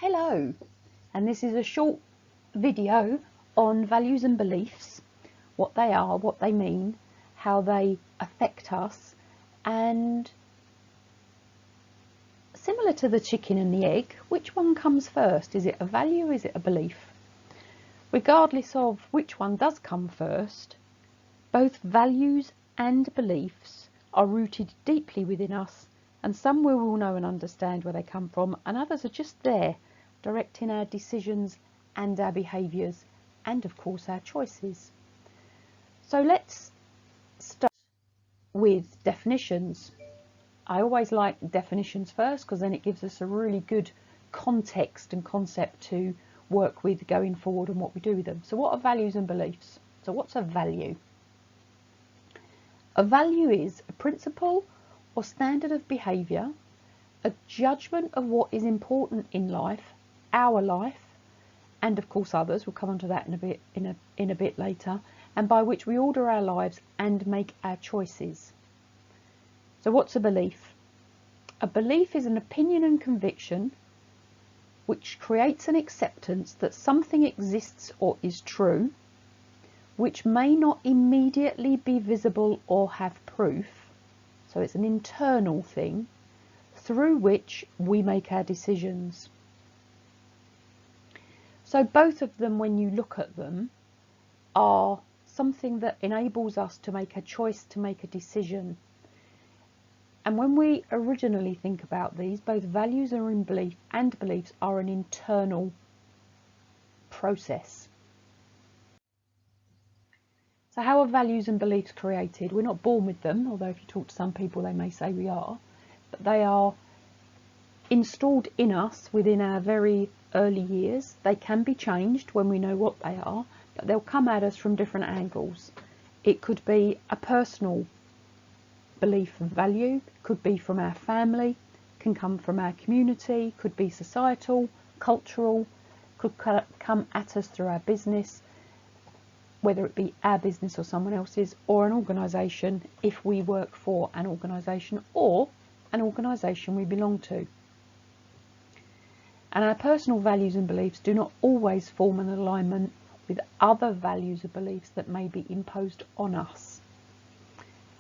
Hello, and this is a short video on values and beliefs, what they are, what they mean, how they affect us, and similar to the chicken and the egg, which one comes first? Is it a value? Is it a belief? Regardless of which one does come first, both values and beliefs are rooted deeply within us, and some we will know and understand where they come from, and others are just there, directing our decisions and our behaviours, and of course our choices. So let's start with definitions. I always like definitions first because then it gives us a really good context and concept to work with going forward and what we do with them. So what are values and beliefs? So what's a value? A value is a principle or standard of behaviour, a judgment of what is important in life, our life, and of course others. We'll come on to that in a bit later, and by which we order our lives and make our choices. So what's a belief? A belief is an opinion and conviction which creates an acceptance that something exists or is true, which may not immediately be visible or have proof. So it's an internal thing through which we make our decisions. So both of them, when you look at them, are something that enables us to make a choice, to make a decision. And when we originally think about these, both values and beliefs are an internal process. So how are values and beliefs created? We're not born with them, although if you talk to some people they may say we are, but they are installed in us within our very early years. They can be changed when we know what they are, but they'll come at us from different angles. It could be a personal belief and value, could be from our family, can come from our community, could be societal, cultural, could come at us through our business, whether it be our business or someone else's, or an organisation if we work for an organisation or an organisation we belong to. And our personal values and beliefs do not always form an alignment with other values or beliefs that may be imposed on us.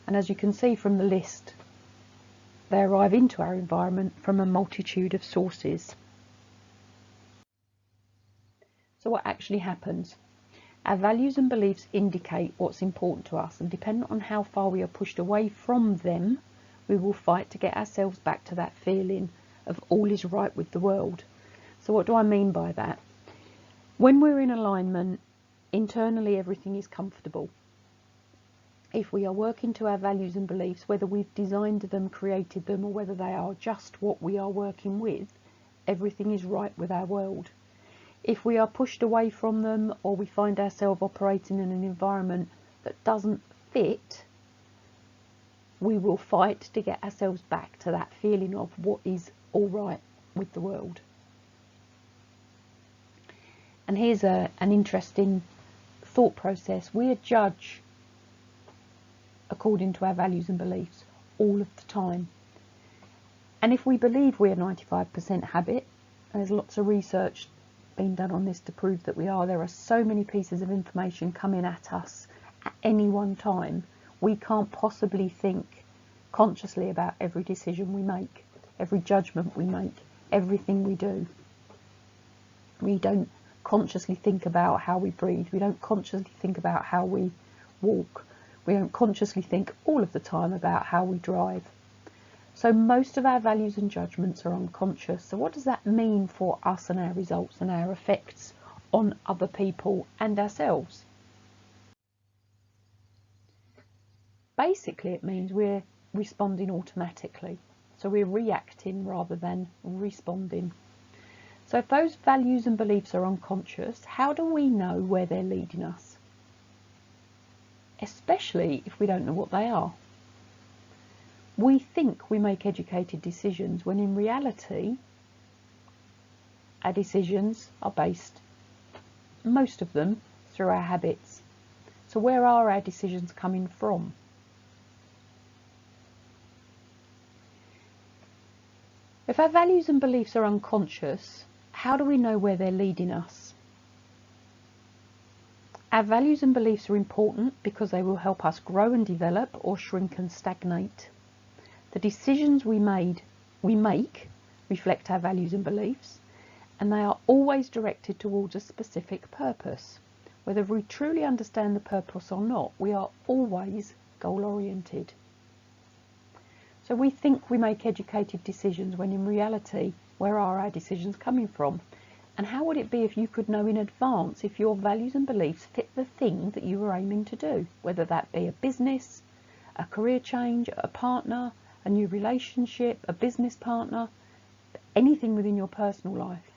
And as you can see from the list, they arrive into our environment from a multitude of sources. So what actually happens? Our values and beliefs indicate what's important to us, and depending on how far we are pushed away from them, we will fight to get ourselves back to that feeling of all is right with the world. So what do I mean by that? When we're in alignment, internally everything is comfortable. If we are working to our values and beliefs, whether we've designed them, created them, or whether they are just what we are working with, everything is right with our world. If we are pushed away from them, or we find ourselves operating in an environment that doesn't fit, we will fight to get ourselves back to that feeling of what is all right with the world. And here's an interesting thought process. We are judged according to our values and beliefs all of the time. And if we believe we are 95% habit, and there's lots of research being done on this to prove that we are, there are so many pieces of information coming at us at any one time, we can't possibly think consciously about every decision we make, every judgment we make, everything we do. We don't consciously think about how we breathe. We don't consciously think about how we walk. We don't consciously think all of the time about how we drive. So most of our values and judgments are unconscious. So what does that mean for us and our results and our effects on other people and ourselves? Basically, it means we're responding automatically. So we're reacting rather than responding. So if those values and beliefs are unconscious, how do we know where they're leading us? Especially if we don't know what they are. We think we make educated decisions when in reality our decisions are based, most of them, through our habits. So where are our decisions coming from? If our values and beliefs are unconscious, How do we know where they're leading us? Our values and beliefs are important because they will help us grow and develop or shrink and stagnate. The decisions we make reflect our values and beliefs, and they are always directed towards a specific purpose. Whether we truly understand the purpose or not, we are always goal-oriented. So we think we make educated decisions when in reality, where are our decisions coming from? And how would it be if you could know in advance if your values and beliefs fit the thing that you were aiming to do, whether that be a business, a career change, a partner, a new relationship, a business partner, anything within your personal life.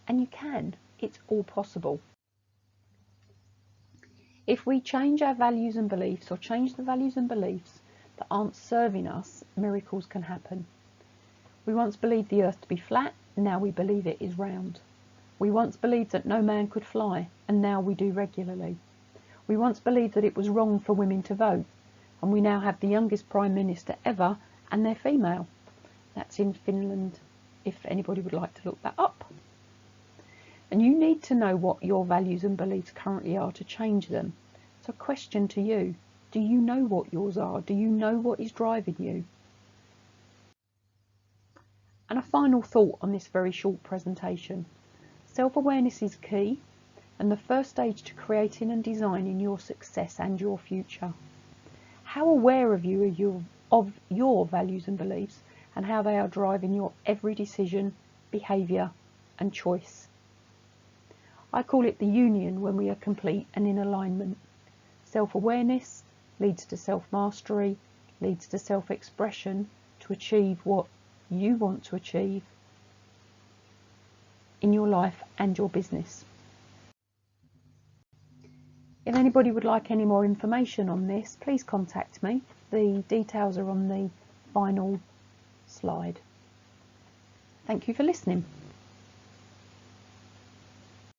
And you can. It's all possible. If we change our values and beliefs, or change the values and beliefs that aren't serving us, miracles can happen. We once believed the earth to be flat, now we believe it is round. We once believed that no man could fly, and now we do regularly. We once believed that it was wrong for women to vote, and we now have the youngest Prime Minister ever, and they're female. That's in Finland, if anybody would like to look that up. And you need to know what your values and beliefs currently are to change them. So question to you, do you know what yours are? Do you know what is driving you? And a final thought on this very short presentation. Self-awareness is key, and the first stage to creating and designing your success and your future. How aware of your values and beliefs, and how they are driving your every decision, behaviour and choice. I call it the union when we are complete and in alignment. Self-awareness leads to self-mastery, leads to self-expression to achieve what you want to achieve in your life and your business. If anybody would like any more information on this, please contact me. The details are on the final slide. Thank you for listening.